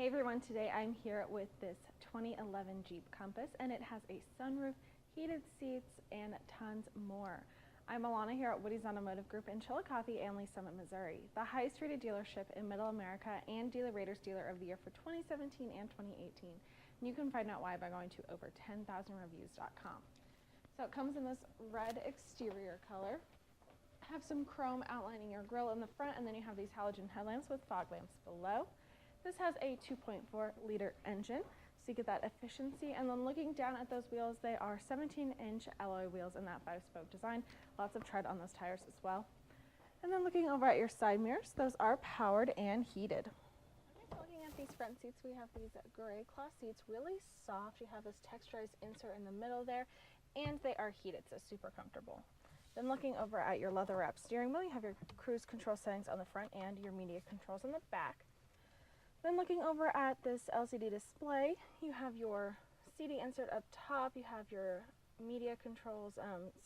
Hey everyone, today I'm here with this 2011 Jeep Compass, and it has a sunroof, heated seats, and tons more. I'm Alana here at Woodys Automotive Group in Chillicothe and Lee Summit, Missouri, the highest rated dealership in Middle America and Dealer Rater's Dealer of the Year for 2017 and 2018. And you can find out why by going to over10,000reviews.com. So it comes in this red exterior color. Have some chrome outlining your grille in the front, and then you have these halogen headlamps with fog lamps below. This has a 2.4 liter engine, so you get that efficiency. And then looking down at those wheels, they are 17-inch alloy wheels in that 5-spoke design. Lots of tread on those tires as well. And then looking over at your side mirrors, those are powered and heated. Okay, so looking at these front seats, we have these gray cloth seats, really soft. You have this texturized insert in the middle there, and they are heated, so super comfortable. Then looking over at your leather-wrapped steering wheel, you have your cruise control settings on the front and your media controls on the back. Then looking over at this LCD display, you have your CD insert up top, you have your media controls,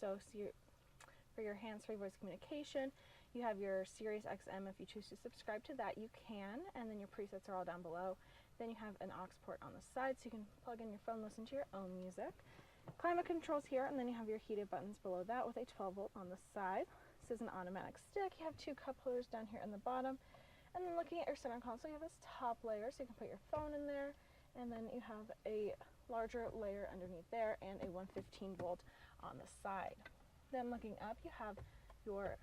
for your hands-free voice communication, you have your Sirius XM. If you choose to subscribe to that, you can, and then your presets are all down below. Then you have an aux port on the side, so you can plug in your phone, listen to your own music. Climate controls here, and then you have your heated buttons below that with a 12-volt on the side. This is an automatic stick. You have two cup holders down here in the bottom. And then looking at your center console, you have this top layer, so you can put your phone in there, and then you have a larger layer underneath there and a 115-volt on the side. Then looking up, you have your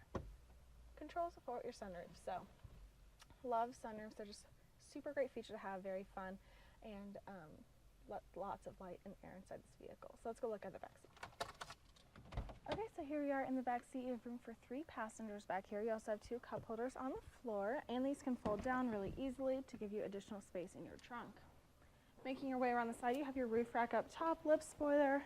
controls for your sunroof. So, love sunroofs. They're just super great feature to have, very fun, and lots of light and air inside this vehicle. So let's go look at the back seat. Okay, so here we are in the back seat. You have room for 3 passengers back here. You also have 2 cup holders on the floor, and these can fold down really easily to give you additional space in your trunk. Making your way around the side, you have your roof rack up top, lip spoiler,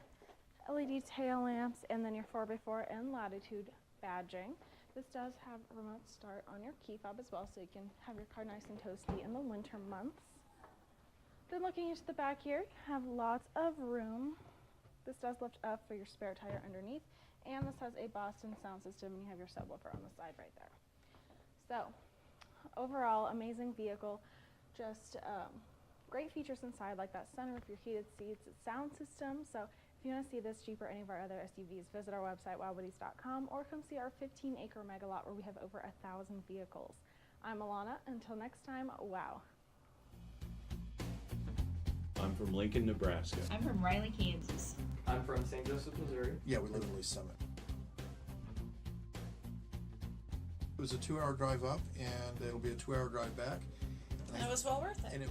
LED tail lamps, and then your 4x4 and Latitude badging. This does have remote start on your key fob as well, so you can have your car nice and toasty in the winter months. Then looking into the back here, you have lots of room. This does lift up for your spare tire underneath, and this has a Boston sound system, and you have your subwoofer on the side right there. So, overall, amazing vehicle. Just great features inside, like that sunroof, your heated seats, sound system. So, if you want to see this Jeep or any of our other SUVs, visit our website, WowWoodys.com, or come see our 15-acre mega lot where we have over 1,000 vehicles. I'm Alana. Until next time, wow. I'm from Lincoln, Nebraska. I'm from Riley, Kansas. I'm from St. Joseph, Missouri. Yeah, we live in Lee Summit. It was a 2-hour drive up, and it'll be a 2-hour drive back. And it was well worth it.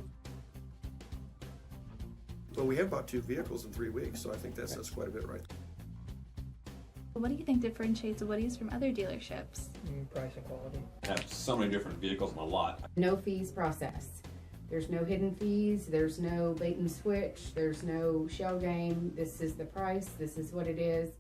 Well, we have bought 2 vehicles in 3 weeks, so I think that says quite a bit right. What do you think differentiates Woodys from other dealerships? Price and quality. I have so many different vehicles in my lot. No fees processed. There's no hidden fees, there's no bait and switch, there's no shell game. This is the price, this is what it is.